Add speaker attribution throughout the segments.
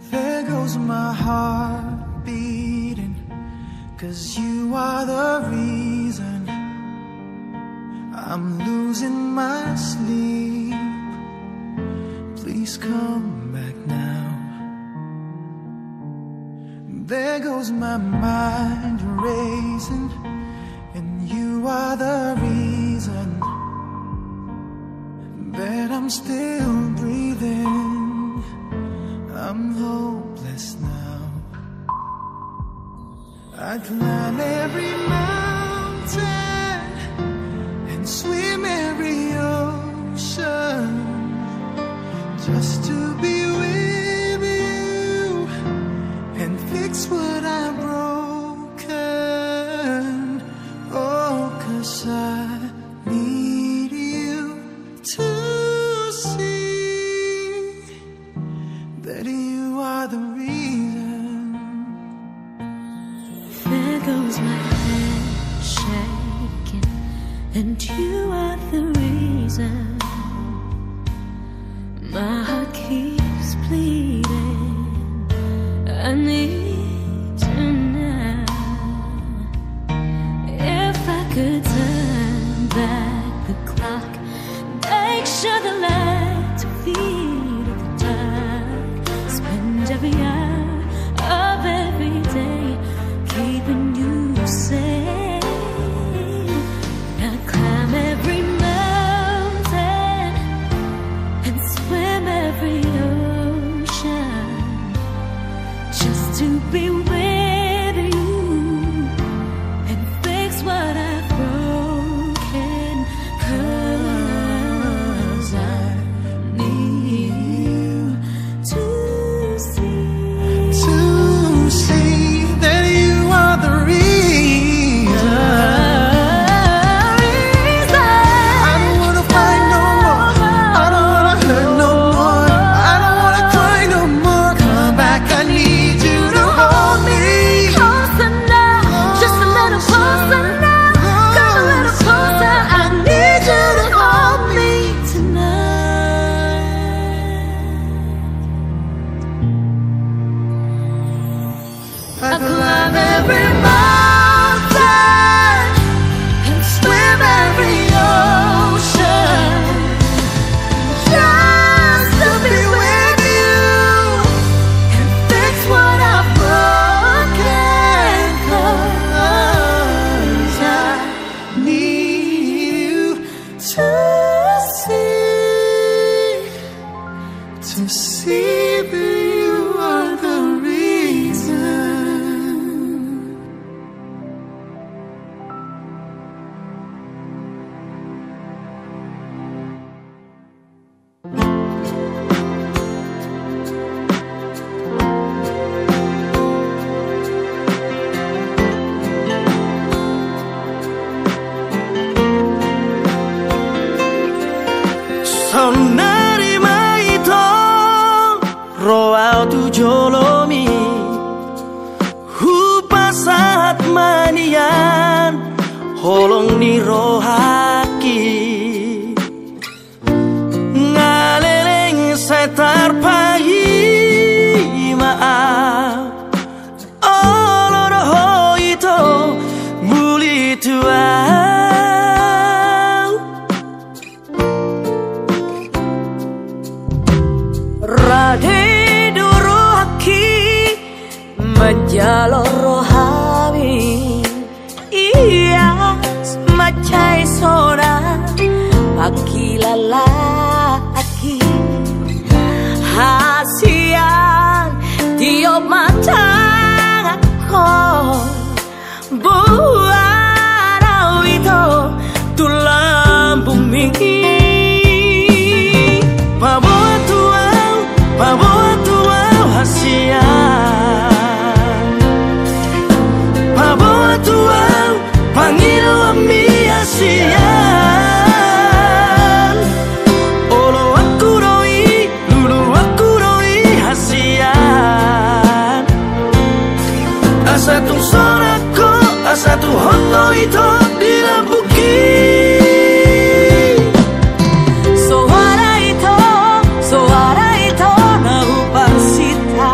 Speaker 1: There goes my heart beating, 'cause you are the reason I'm losing my sleep. Please come back now. There goes my mind racing, and you are the reason that I'm still breathing. I'm hopeless now. I climb every mountain and swim every ocean just to be with you and fix what I've broken. Oh, 'cause I need you to see that you are the reason.
Speaker 2: There goes my head shaking, and you are the reason. My heart keeps bleeding. I need you now. If I could turn back the clock, make sure the lights feed at the dark, spend every hour of every day keeping you safe. I climb every mountain and swim every ocean just to be with you and fix what I've broken. 'Cause I need you to
Speaker 1: see that you are the reason. I don't wanna fight no more. I don't wanna hurt no more. I don't wanna cry no more. Come back, I need you to hold me.
Speaker 2: Closer now, just a little closer now. Come a little closer, I need you to hold me tonight. I climb every mountain and swim every ocean just to be with you and fix what I've broken. 'Cause I
Speaker 1: Need you
Speaker 2: to
Speaker 1: see that you are the reason.
Speaker 3: Sonarima ito roa tu jolomi hupasat manian holong ni rohaki ngaleleng setar pagi maaf oloroho ito muli tua Radhe durohaki menjalo rohami iya semacai sora pagi lalaki hasian tiup matang aku buat itu tulang bumi Bawa tuau hasian Bawa tuau panggil ami hasian Olo aku roi, lulu aku roi hasian Asatu sorako, asatu hoto itu dilambuki Suara itu nahu parsita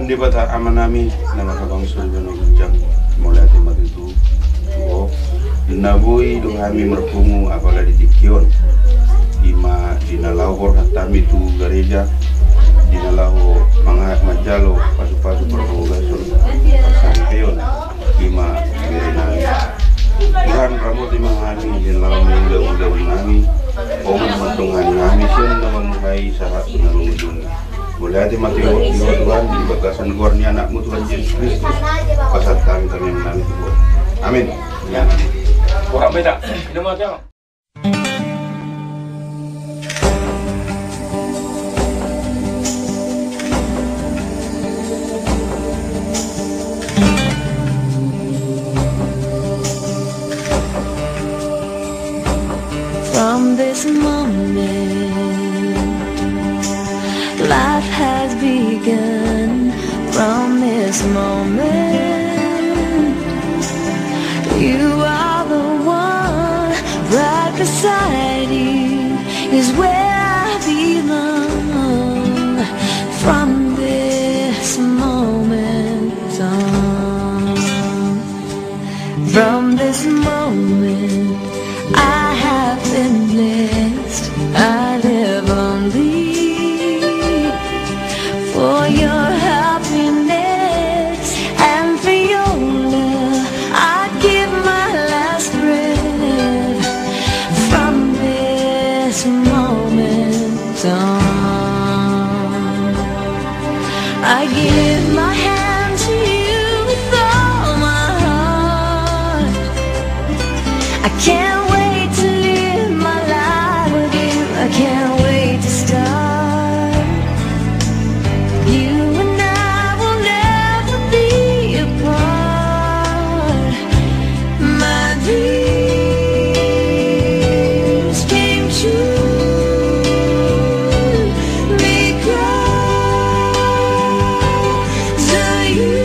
Speaker 4: di bata amanami nama kabang surga no jam mulai tema itu tuh nabui do kami merpungu apalah di tikion ima dinalahor hatami tu gereja dinalahu mangat majalo pasu-pasu perpulugasun pasampeon ima gerenami Tuhan rambut di mangani dinalahu mengundang-undang nami oman matungani nami siya namamulay sa pinalungdung mulai hati mati Tuhan di batasan keluarnya anakmu Tuhan Yesus Kristus pasat kami menami Tuhan amin ya kurang beda ini mau aja
Speaker 2: From this moment, life has begun. From this moment, you are the one. Right beside you is where I belong. From this moment on, from this moment, I have been blessed. I live only for your happiness and for your love. I give my last breath. From this moment on, I give my hand to you with all my heart. I can't I can't wait to start. You and I will never be apart. My dreams came true because of you.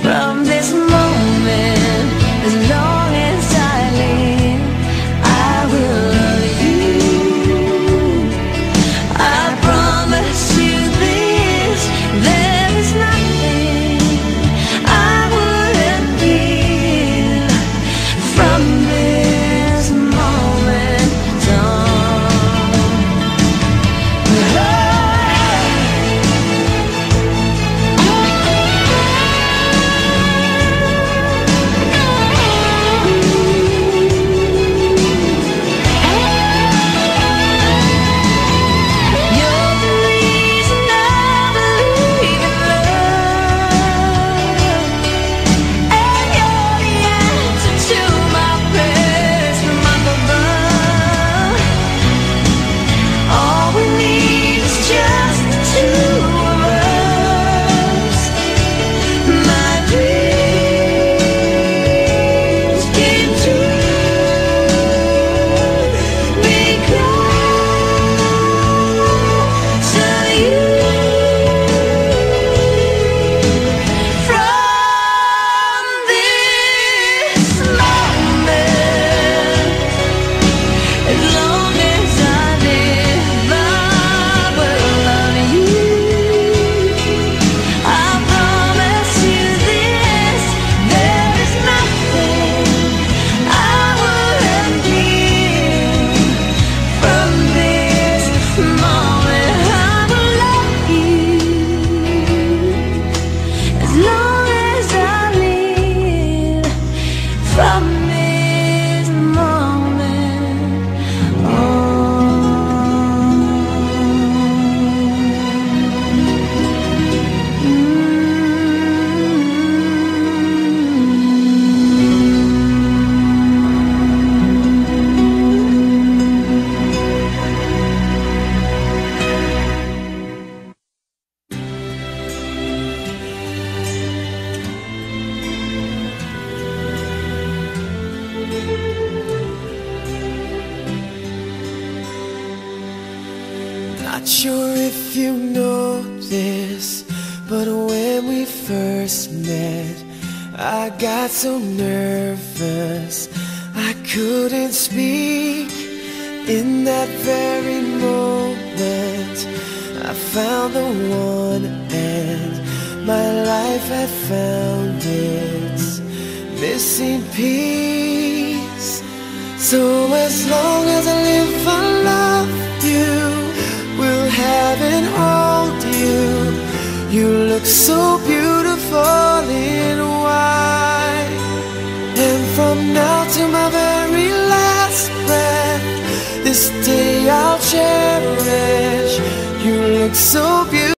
Speaker 2: From this moment, as long as I live, I will love you. I promise you this, there is nothing I wouldn't give. From this moment you're the reason I believe in love, and you're the answer to my prayers from up above. All we need is just the two of us. My dreams came true because of you. From this moment, as long as I live, I will love you. I promise you this, there is nothing I wouldn't give. From this moment, I will love you. As long as I live, from this moment
Speaker 3: Not sure if you know this, but when we first met, I got so nervous I couldn't speak. In that very moment, I found the one and my life had found its missing piece. So as long as I live, I love you, will have and hold you. You look so beautiful in white. And from now to my very last breath, this day I'll cherish. You look so beautiful